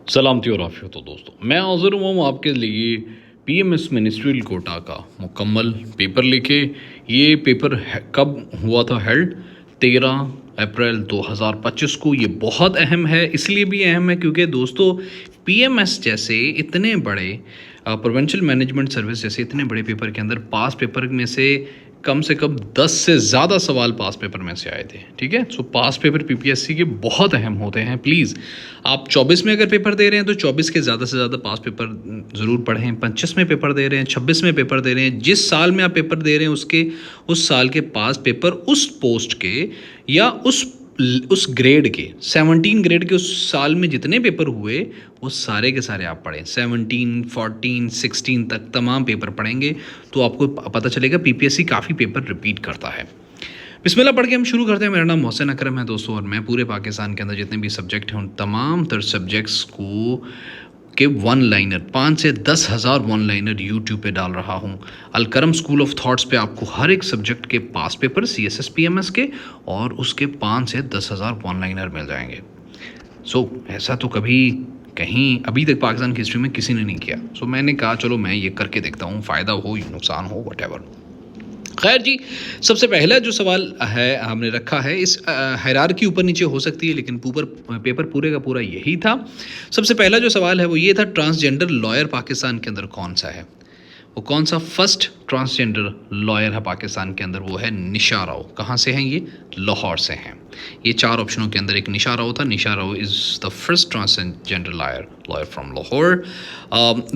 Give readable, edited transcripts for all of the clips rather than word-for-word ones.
सलामती और आफियत हो दोस्तों, मैं हाजिर हुआ हूँ आपके लिए पीएमएस मिनिस्ट्रियल कोटा का मुकम्मल पेपर लेके। ये पेपर कब हुआ था हेल्ड? 13 अप्रैल 2025 को। ये बहुत अहम है, इसलिए भी अहम है क्योंकि दोस्तों पीएमएस जैसे इतने बड़े प्रोविंशियल मैनेजमेंट सर्विस जैसे इतने बड़े पेपर के अंदर पास पेपर में से कम 10 से ज़्यादा सवाल पास पेपर में से आए थे। ठीक है, सो पास पेपर पीपीएससी के बहुत अहम होते हैं। प्लीज़ आप 24 में अगर पेपर दे रहे हैं तो 24 के ज़्यादा से ज़्यादा पास पेपर ज़रूर पढ़ें। 25 में पेपर दे रहे हैं, 26 में पेपर दे रहे हैं, जिस साल में आप पेपर दे रहे हैं उसके उस साल के पास पेपर उस पोस्ट के या उस ग्रेड के 17 ग्रेड के उस साल में जितने पेपर हुए वो सारे के सारे आप पढ़ें। 17, 14, 16 तक तमाम पेपर पढ़ेंगे तो आपको पता चलेगा पीपीएससी काफ़ी पेपर रिपीट करता है। बिस्मिल्लाह पढ़ के हम शुरू करते हैं। मेरा नाम मोहसिन अकरम है दोस्तों, और मैं पूरे पाकिस्तान के अंदर जितने भी सब्जेक्ट हैं उन तमाम तर सब्जेक्ट्स को के वन लाइनर 5 से 10 हज़ार वन लाइनर यूट्यूब पे डाल रहा हूँ। अलकरम स्कूल ऑफ थॉट्स पे आपको हर एक सब्जेक्ट के पास पेपर सीएसएस पीएमएस के और उसके 5 से 10 हज़ार वन लाइनर मिल जाएंगे। ऐसा तो कभी कहीं अभी तक पाकिस्तान की हिस्ट्री में किसी ने नहीं किया। मैंने कहा चलो मैं ये करके देखता हूँ, फ़ायदा हो या नुकसान हो वटेवर। खैर जी, सबसे पहला जो सवाल है हमने रखा है, इस हायरार्की ऊपर नीचे हो सकती है लेकिन पेपर पूरे का पूरा यही था। सबसे पहला जो सवाल है वो ये था, ट्रांसजेंडर लॉयर पाकिस्तान के अंदर कौन सा है? वो कौन सा फर्स्ट ट्रांसजेंडर लॉयर है पाकिस्तान के अंदर? वो है निशा राव। कहाँ से हैं ये? लाहौर से हैं। ये 4 ऑप्शनों के अंदर एक निशा राव था। Nisha Rao is the first transgender lawyer from Lahore.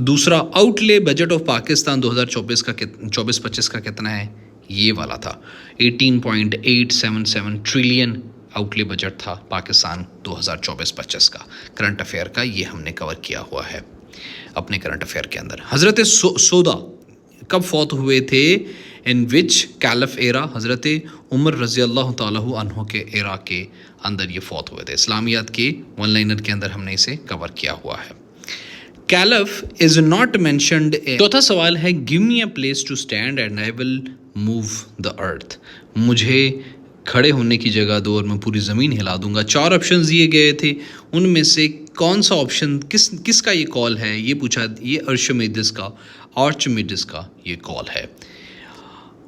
दूसरा, आउटले बजट ऑफ पाकिस्तान 2024 का 24-25 का कितना है? ये वाला था 18.877 ट्रिलियन आउटले बजट था पाकिस्तान 2024-25 का करंट अफेयर का। ये हमने कवर किया हुआ है अपने करंट अफेयर के अंदर। हज़रत सौदा कब फौत हुए थे? इन विच कैलफ एरा? हज़रत उमर रज़ी अल्लाह ताला अन्हु के एरा के अंदर ये फौत हुए थे। इस्लामियात के वन लाइनर के अंदर हमने इसे कवर किया हुआ है। Calf is not mentioned. चौथा सवाल है, give me a place to stand and I will move the earth. मुझे खड़े होने की जगह दो और मैं पूरी ज़मीन हिला दूंगा। 4 ऑप्शन दिए गए थे, उनमें से कौन सा ऑप्शन किसका ये कॉल है? ये पूछा, ये आर्चमिडिस का ये कॉल है।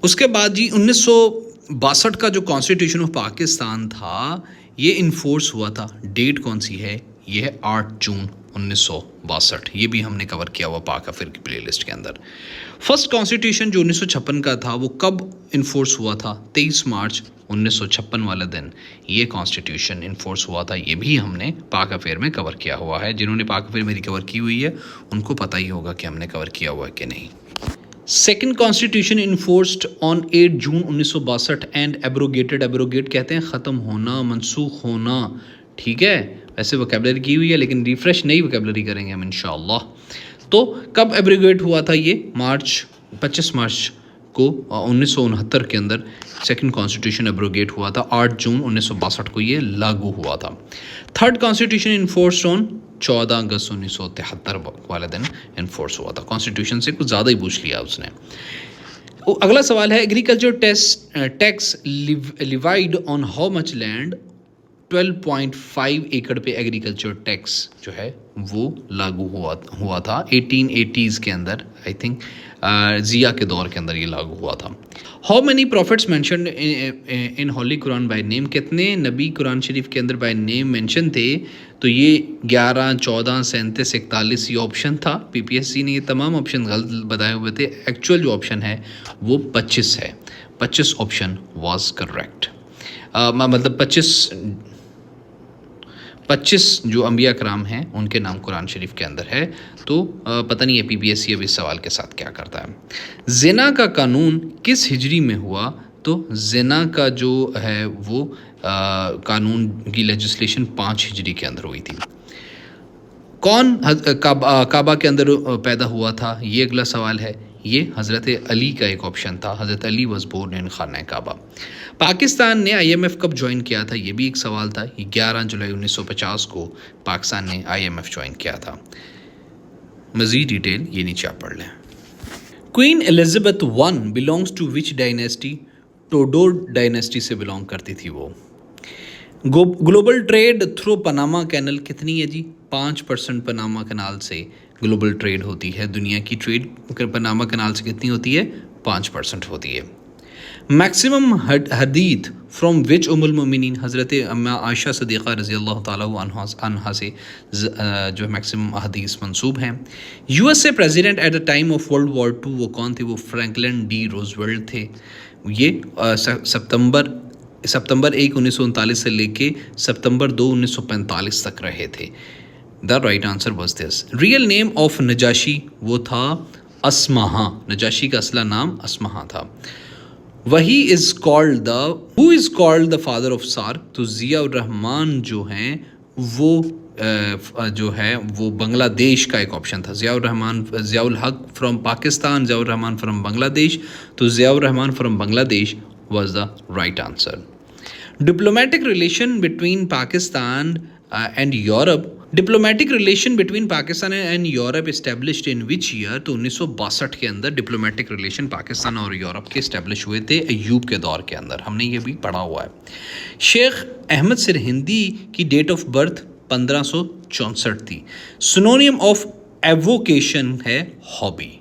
उसके बाद जी 1962 का जो कॉन्स्टिट्यूशन ऑफ पाकिस्तान था ये इन्फोर्स हुआ था। डेट कौन सी है? ये है 8 जून 1962। ये भी हमने कवर किया हुआ पाक अफेयर की प्लेलिस्ट के अंदर। फर्स्ट कॉन्स्टिट्यूशन जो 1956 का था वो कब इन्फोर्स हुआ था? 23 मार्च 1956 वाला दिन ये कॉन्स्टिट्यूशन इन्फोर्स हुआ था। ये भी हमने पाक अफेयर में कवर किया हुआ है। जिन्होंने पाक अफेयर मेरी कवर की हुई है उनको पता ही होगा कि हमने कवर किया हुआ है कि नहीं। Second constitution enforced on 8 June 1962 and abrogated. Abrogate कहते हैं ख़त्म होना, मनसूख होना। ठीक है, वैसे वोकेबलरी की हुई है लेकिन रिफ्रेश नई वोकेबलरी करेंगे हम इंशाअल्लाह। तो कब एब्रोगेट हुआ था? ये 25 मार्च को 1969 के अंदर सेकंड कॉन्स्टिट्यूशन एब्रोगेट हुआ था। 8 जून 1962 को ये लागू हुआ था। थर्ड कॉन्स्टिट्यूशन इन्फोर्स्ड ऑन 14 अगस्त 1973 वाले दिन इन्फोर्स हुआ था। कॉन्स्टिट्यूशन से कुछ ज़्यादा ही पूछ लिया उसने। अगला सवाल है, agriculture tax levied on how much land? 12.5 एकड़ पे एग्रीकल्चर टैक्स जो है वो लागू हुआ था 1880s के अंदर। आई थिंक जिया के दौर के अंदर ये लागू हुआ था। How many profits mentioned in Holi Quran by name? कितने नबी कुरान शरीफ के अंदर बाय नेम मेंशन थे? तो ये 11, 14, 37, 41 ये ऑप्शन था। पीपीएससी ने ये तमाम ऑप्शन गलत बताए हुए थे। एक्चुअल जो ऑप्शन है वो 25 है। 25 ऑप्शन वाज करेक्ट। मतलब 25 जो अंबिया कराम हैं उनके नाम कुरान शरीफ के अंदर है। तो पता नहीं है पीपीएससी अब इस सवाल के साथ क्या करता है। ज़िना का कानून किस हिजरी में हुआ? तो ज़िना का जो है वो कानून की लेजिस्लेशन 5 हिजरी के अंदर हुई थी। कौन काबा के अंदर पैदा हुआ था? ये अगला सवाल है। ये हज़रत अली का एक ऑप्शन था। हज़रत अली वॉज बोर्न इन खाना काबा। पाकिस्तान ने आईएमएफ कब ज्वाइन किया था? ये भी एक सवाल था। ये 11 जुलाई 1950 को पाकिस्तान ने आईएमएफ ज्वाइन किया था। मज़ीद डिटेल ये नीचे आप पढ़ लें। Queen Elizabeth I belongs to which dynasty? Tudor dynasty से बिलोंग करती थी वो। Global trade through Panama canal कितनी है जी? 5% पनामा कनाल से ग्लोबल ट्रेड होती है। दुनिया की ट्रेड पनामा कनाल से कितनी होती है? 5% होती है। मैक्सिमम हदीथ फ्रॉम विच उम्मुल मोमिनीन, हज़रत अम्मा आयशा सदीक़ा रज़ी अल्लाह ताला अन्हा से जो मैक्सिमम हदीस मंसूब हैं। USA president at the time of world war 2 वो कौन थे? वो फ्रैंकलिन डी रोजवेल्ट थे। ये सितंबर 1 1939 से लेके सितंबर 2 1945 तक रहे थे। The right answer was this. Real name of Najashi वो था अस्माहा। नजाशी का असला नाम अस्माहा था। वही is called the who is called the father of SAARC. तो ज़ियाउर रहमान जो हैं वो जो है वो बांग्लादेश का एक ऑप्शन था। ज़ियाउल हक फ्रॉम पाकिस्तान, ज़ियाउर रहमान फ्रॉम बांग्लादेश। तो Ziaur Rahman from Bangladesh was the right answer. Diplomatic relation between Pakistan and Europe. Diplomatic relation between Pakistan and Europe established in which year? तो 1962 के अंदर डिप्लोमेटिक रिलेशन पाकिस्तान और यूरोप के इस्टेब्लिश हुए थे अयूब के दौर के अंदर। हमने ये भी पढ़ा हुआ है। शेख अहमद सिरहिंदी की डेट ऑफ बर्थ 1564 थी। सिनोनियम ऑफ एवोकेशन है हॉबी।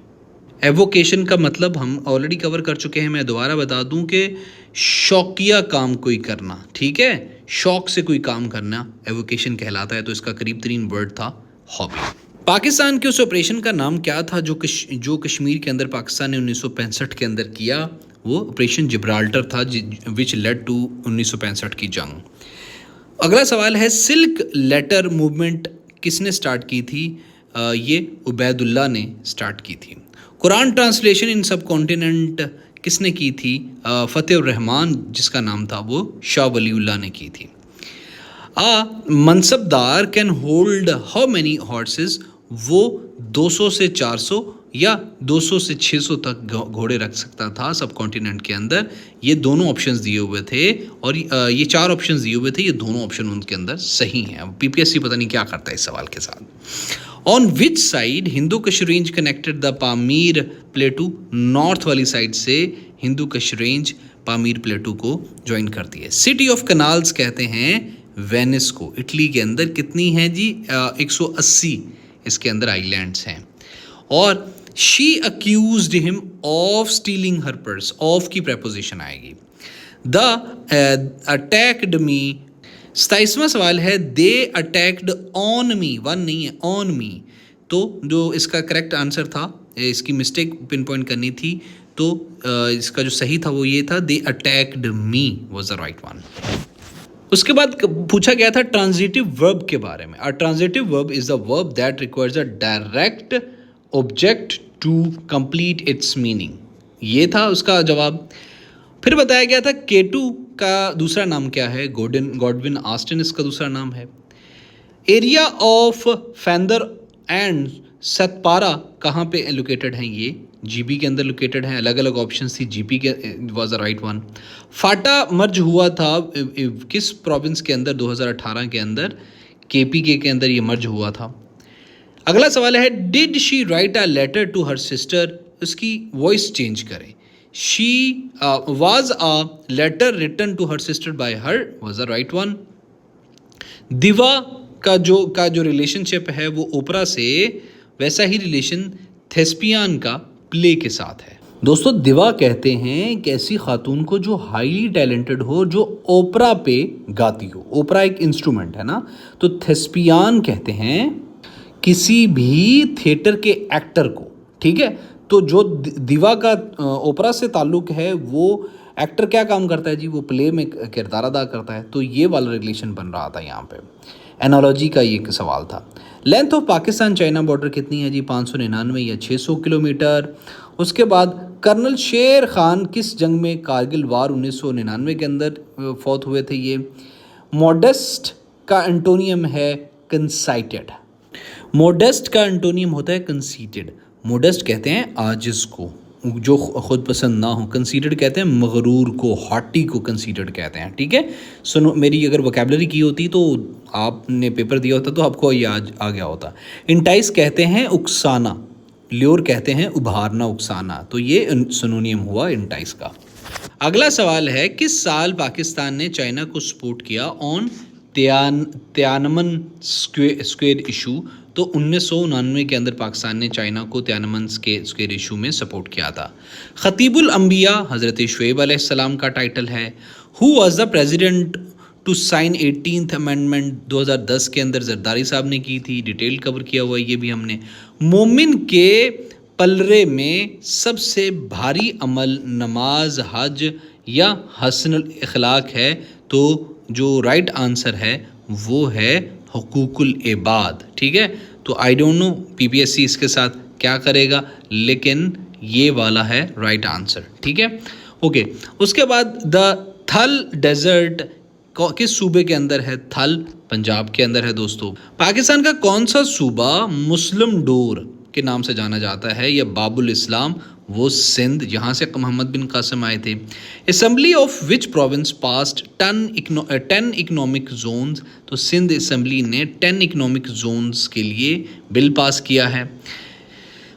एवोकेशन का मतलब हम ऑलरेडी कवर कर चुके हैं। मैं दोबारा बता दूं कि शौकिया काम कोई करना, ठीक है, शौक से कोई काम करना एवोकेशन कहलाता है। तो इसका करीब तरीन वर्ड था हॉबी। पाकिस्तान के उस ऑपरेशन का नाम क्या था जो कश्मीर के अंदर पाकिस्तान ने 1965 के अंदर किया? वो ऑपरेशन जिब्राल्टर था, विच लेड टू 1965 की जंग। अगला सवाल है सिल्क लेटर मूवमेंट किसने स्टार्ट की थी? ये उबैदुल्ला ने स्टार्ट की थी। कुरान ट्रांसलेशन इन सब कॉन्टिनेंट किसने की थी? फ़तेह रहमान जिसका नाम था वो शाह वलीउल्लाह ने की थी। Mansabdar can hold how many horses? वो 200 से 400 या 200 से 600 तक घोड़े रख सकता था सब कॉन्टिनेंट के अंदर। ये दोनों ऑप्शंस दिए हुए थे और ये 4 ऑप्शंस दिए हुए थे। ये दोनों ऑप्शन उनके अंदर सही हैं। पीपीएससी पता नहीं क्या करता है इस सवाल के साथ। ऑन विच साइड हिंदू कश range connected the Pamir प्लेटू? North वाली साइड से हिंदू कश रेंज पामीर प्लेटू को ज्वाइन करती है। सिटी ऑफ कनाल्स कहते हैं वेनिस को। इटली के अंदर कितनी हैं जी? 180 इसके अंदर आइलैंड्स हैं। और she accused him of stealing her purse. Of की प्रेपोजिशन आएगी। द अटैक्ड मी। 27वां सवाल है दे अटैक्ड ऑन मी। 1 नहीं है, ऑन मी। तो जो इसका करेक्ट आंसर था, इसकी मिस्टेक पिन पॉइंट करनी थी, तो इसका जो सही था वो ये था they attacked me was the right one. उसके बाद पूछा गया था ट्रांजिटिव वर्ब के बारे में। A transitive verb is the verb that requires a direct object to complete its meaning. ये था उसका जवाब। फिर बताया गया था केटू का दूसरा नाम क्या है? गॉडविन ऑस्टिन इसका दूसरा नाम है। एरिया ऑफ फैंदर एंड सतपारा कहाँ पे लोकेटेड हैं? ये जीबी के अंदर लोकेटेड हैं। अलग अलग ऑप्शंस थी, जीपी के वाज द राइट वन। फाटा मर्ज हुआ था किस प्रोविंस के अंदर? 2018 के अंदर केपी के अंदर ये मर्ज हुआ था। अगला सवाल है did she write a letter to her sister? उसकी वॉइस चेंज करें। She was a letter written to her sister by her was the right one. Diva का जो रिलेशनशिप है वो ओपरा से, वैसा ही रिलेशन थेस्पियन का प्ले के साथ है। दोस्तों दिवा कहते हैं एक ऐसी खातून को जो हाईली टैलेंटेड हो, जो ओपरा पे गाती हो। ओपरा एक इंस्ट्रूमेंट है ना। तो थेस्पियन कहते हैं किसी भी थिएटर के एक्टर को, ठीक है। तो जो दिवा का ओपरा से ताल्लुक है वो एक्टर क्या काम करता है जी? वो प्ले में किरदार अदा करता है। तो ये वाला रिलेशन बन रहा था यहाँ पे। एनालॉजी का ये सवाल था। Length of Pakistan China border कितनी है जी? 599 या 600 किलोमीटर। उसके बाद कर्नल शेर खान किस जंग में कारगिल वार 1999 के अंदर फौत हुए थे? ये मॉडेस्ट का एंटोनियम है कंसाइटेड। मॉडेस्ट का एंटोनियम होता है कंसीटेड। मॉडेस्ट कहते हैं आजिज़ को, जो खुद पसंद ना हो। कंसीटेड कहते हैं मगरूर को, हॉटी को कंसीटेड कहते हैं, ठीक है। सुनो, मेरी अगर वोकैबुलरी की होती तो आपने पेपर दिया होता तो आपको ये आज आ गया होता। इंटाइस कहते हैं उकसाना। ल्योर कहते हैं उभारना, उकसाना। तो ये सिनोनियम हुआ इंटाइस का। अगला सवाल है किस साल पाकिस्तान ने चाइना को सपोर्ट किया ऑन तियानमन स्क्वेयर इशू, तो 1999 के अंदर पाकिस्तान ने चाइना को तियानमन स्क्वेयर इशू में सपोर्ट किया था। खतीबुल अंबिया हज़रत शुएब अलैहिस्सलाम का टाइटल है। Who was the president to sign 18th amendment, 2010 के अंदर जरदारी साहब ने की थी, डिटेल कवर किया हुआ है ये भी हमने। मोमिन के पलरे में सबसे भारी अमल नमाज, हज या हसनुल इखलाक है, तो जो राइट आंसर है वो है हुकूकुल इबाद। ठीक है, तो आई डोंट नो पीपीएससी इसके साथ क्या करेगा, लेकिन ये वाला है राइट आंसर। ठीक है, ओके। उसके बाद द थल डेजर्ट किस सूबे के अंदर है? थल पंजाब के अंदर है दोस्तों। पाकिस्तान का कौन सा सूबा मुस्लिम डोर के नाम से जाना जाता है या बाबुल इस्लाम? वो सिंध, जहाँ से मोहम्मद बिन कासिम आए थे। Assembly of which province past 10 economic zones, तो सिंध असेंबली ने 10 इकोनॉमिक जोन्स के लिए बिल पास किया है।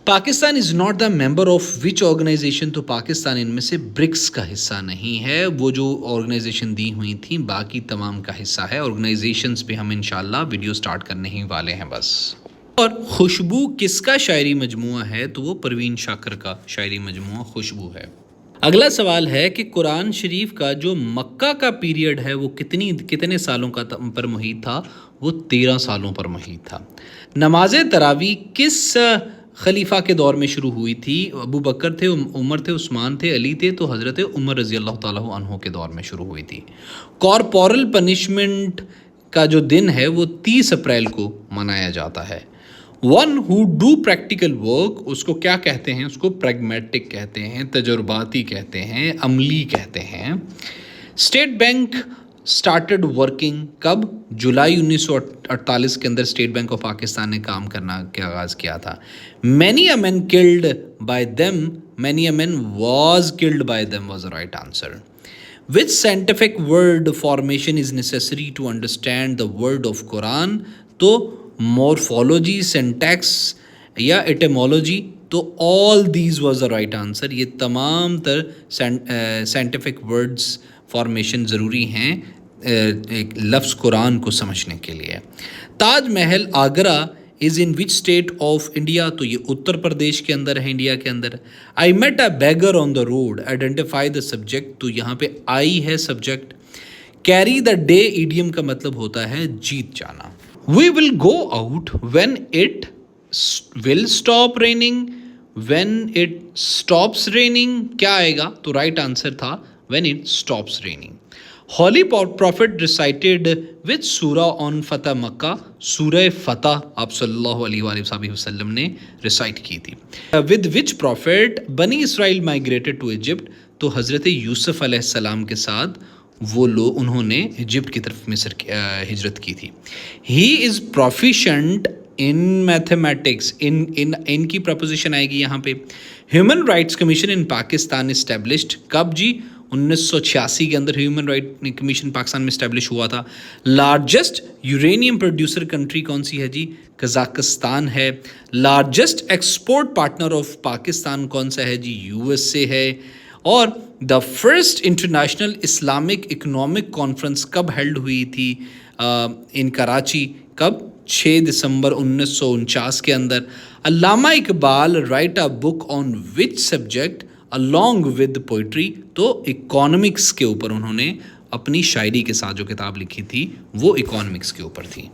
Pakistan is not the member of which organisation, तो पाकिस्तान इनमें से ब्रिक्स का हिस्सा नहीं है। वो जो ऑर्गेनाइजेशन दी हुई थी बाकी तमाम का हिस्सा है। ऑर्गेनाइजेशंस पे हम इंशाल्लाह वीडियो स्टार्ट करने ही वाले हैं बस। और खुशबू किसका शायरी मजमुआ है? तो वो परवीन शाकर का शायरी मजमुआ खुशबू है। अगला सवाल है कि कुरान शरीफ का जो मक्का का पीरियड है वो कितने सालों का पर मुहित था? वो 13 सालों पर मुहित था। नमाज तरावी किस खलीफा के दौर में शुरू हुई थी? अबू बकर थे, उमर थे, उस्मान थे, अली थे, तो हज़रत उमर रज़ी अल्लाह ताला अन्हु के दौर में शुरू हुई थी। कॉर्पोरल पनिशमेंट का जो दिन है वो 30 अप्रैल को मनाया जाता है। One who do practical work, उसको क्या कहते हैं? उसको प्रैग्मेटिक कहते हैं, तजुर्बाती कहते हैं, अमली कहते हैं। स्टेट बैंक स्टार्टेड वर्किंग कब? जुलाई 1948 के अंदर स्टेट बैंक ऑफ पाकिस्तान ने काम करना के आगाज़ किया था। Many a man killed by them, many a man was killed by them was the right answer. Which scientific word formation is necessary to understand the word of Quran? तो morphology, syntax या etymology, तो all these was the right answer. ये तमाम तर scientific words formation ज़रूरी हैं एक लफ्ज़ कुरान को समझने के लिए। Taj Mahal Agra is in which state of India? तो ये उत्तर प्रदेश के अंदर है, इंडिया के अंदर। I met a beggar on the road, identify the subject, तो यहाँ पे आई है subject. Carry the day idiom का मतलब होता है जीत जाना। We will go out when it will stop raining, when it stops raining क्या आएगा? तो राइट आंसर था when it stops raining. Holy Prophet recited which surah on Fatah Makkah? सूरह फतह आप सल्लल्लाहु अलैहि वसल्लम ने रिसाइट की थी। With which prophet बनी इसराइल migrated to Egypt? तो हज़रत यूसुफ अलैहिस्सलाम के साथ वो लोग उन्होंने इजिप्ट की तरफ मिस्र हिजरत की थी। He is proficient in mathematics, इनकी प्रपोजिशन आएगी यहाँ पे। ह्यूमन राइट्स कमीशन इन पाकिस्तान इस्टेब्लिश्ड कब जी? 1986 के अंदर ह्यूमन राइट कमीशन पाकिस्तान में इस्टेब्लिश हुआ था। लार्जेस्ट यूरेनियम प्रोड्यूसर कंट्री कौन सी है जी? कजाकिस्तान है। Largest export partner of Pakistan कौन सा है जी? यूएसए है। और the first international Islamic economic conference कब हेल्ड हुई थी इन कराची? कब? 6 दिसंबर 1949 के अंदर। Allama Iqbal write a book on which subject along with poetry? तो इकोनॉमिक्स के ऊपर उन्होंने अपनी शायरी के साथ जो किताब लिखी थी वो इकोनॉमिक्स के ऊपर थी।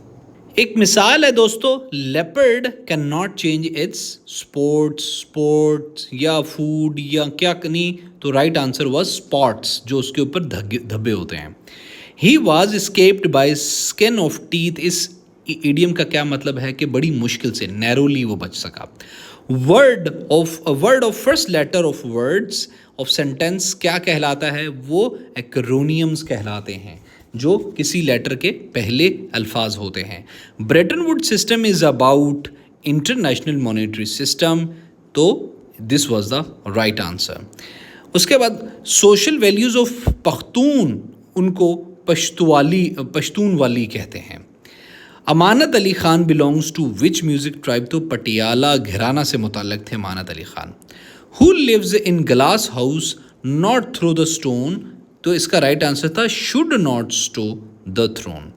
एक मिसाल है दोस्तों, leopard can not change it's sports या फूड या क्या नहीं, तो राइट आंसर वाज स्पॉट्स, जो उसके ऊपर धब्बे होते हैं। He was escaped by skin of teeth, इस इडियम का क्या मतलब है कि बड़ी मुश्किल से, नैरोली वो बच सका। Word of first letter of words of sentence क्या कहलाता है? वो एक्रोनियम्स कहलाते हैं, जो किसी लेटर के पहले अल्फाज होते हैं। Bretton Wood system is about international monetary system, तो this was the right answer. उसके बाद सोशल वैल्यूज़ ऑफ पख्तून, उनको पश्तून वाली कहते हैं। Amanat Ali Khan belongs to which music tribe? तो पटियाला घराना से मुताल्लिक थे Amanat Ali Khan. Who lives in glass house not throw the stone? तो इसका राइट आंसर था should not stow the throne.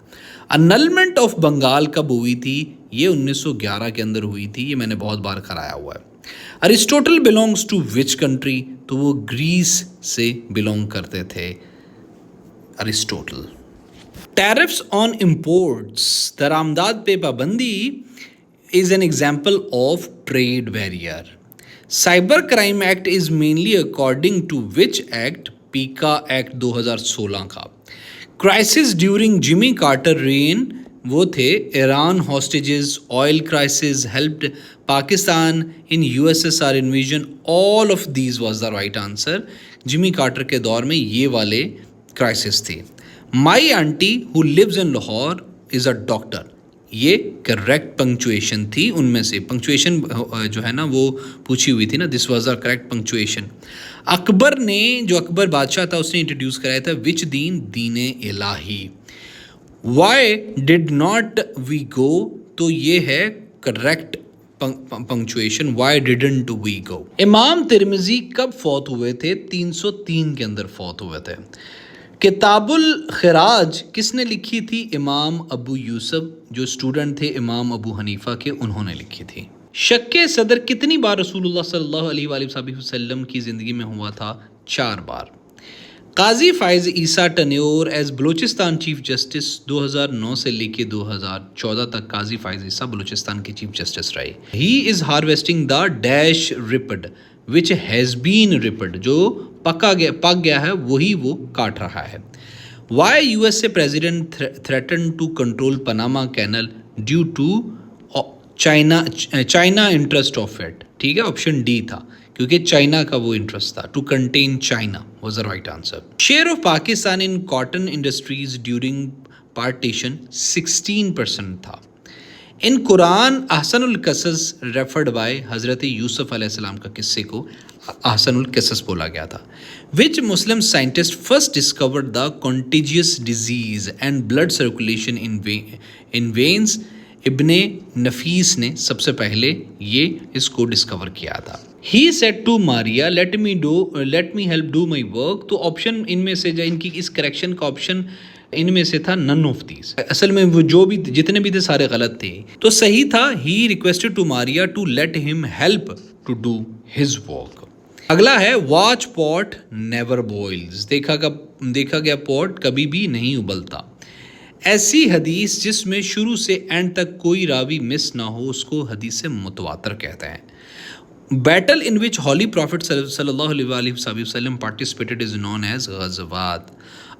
Annulment of Bengal कब हुई थी? ये 1911 के अंदर हुई थी, ये मैंने बहुत बार कराया हुआ है। Aristotle belongs to which country? तो वो ग्रीस से बिलोंग करते थे अरिस्टोटल। टैरिफ्स ऑन इंपोर्ट्स, दरामदाद पे पाबंदी is an example of trade barrier. Cyber Crime Act is mainly according to which act? PECA act 2016 का। Crisis during Jimmy Carter reign, वो थे Iran hostages, oil crisis, helped Pakistan in USSR invasion, all of these was the right answer. Jimmy Carter के दौर में ये वाले crisis थे। My aunty who lives in Lahore is a doctor, ये correct punctuation थी उनमें से। पंक्चुएशन जो है ना वो पूछी हुई थी ना, this was the correct punctuation. Akbar ने, जो अकबर बादशाह था, उसने इंट्रोड्यूस कराया था विच दीन? Din Ilahi. Why did not we go, तो ये है correct punctuation, why didn't we go. Imam Tirmidhi कब फौत हुए थे? 303 के अंदर फौत हुए थे। किताबुल खिराज किसने लिखी थी? इमाम अबू यूसुफ, जो स्टूडेंट थे इमाम अबू हनीफा के, उन्होंने लिखी थी। शक्के सदर कितनी बार रसूलुल्लाह सल्लल्लाहु अलैहि वसल्लम की ज़िंदगी में हुआ था? 4 बार। Qazi Faez Isa tenure as Balochistan chief justice, 2009 से लेके 2014 तक काजी फाइज ईसा बलूचिस्तान के चीफ जस्टिस रहे। He is harvesting the dash ripped which has been ripped, जो पक गया है वही वो काट रहा है। Why USA president threaten to control Panama canal? Due to China interest of it. ठीक है, ऑप्शन डी था, क्योंकि चाइना का वो इंटरेस्ट था। To contain China was the right answer. Share of Pakistan in cotton industries during partition 16% था। In Quran अहसनुल कसस रेफर्ड बाय हज़रत यूसुफ अलैहिस्सलाम का किस्से को अहसनुल कसस बोला गया था। Which Muslim scientist first discovered the contagious disease and blood circulation in veins? Ibne Nafis ने सबसे पहले ये इसको डिस्कवर किया था। He said to Maria let me help do my work, तो ऑप्शन इनमें से इनकी इस करेक्शन का ऑप्शन इनमें से था नन ऑफ दीज। असल में वो जो भी जितने भी थे सारे गलत थे, तो सही था he requested to Maria to let him help to do his work. अगला है वॉच पॉट नेवर बॉइल्स, देखा गया पॉट कभी भी नहीं उबलता। ऐसी हदीस जिसमें शुरू से एंड तक कोई रावी मिस ना हो उसको हदीस मुतवातर कहते हैं। Battle in which Holly profit सल्लल्लाहु अलैहि वसल्लम पार्टिसिपेटेड इज नोन एज गज़वात।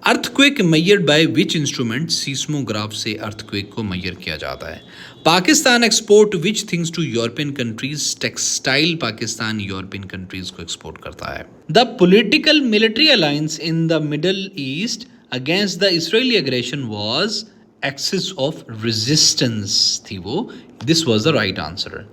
Earthquake measured by which instrument? Seismograph से अर्थक्वेक को मेजर किया जाता है। Pakistan export which things to European countries? Textile Pakistan European countries को एक्सपोर्ट करता है। The political military alliance in the Middle East against the Israeli aggression was Axis of Resistance थी वो। This was the right answer.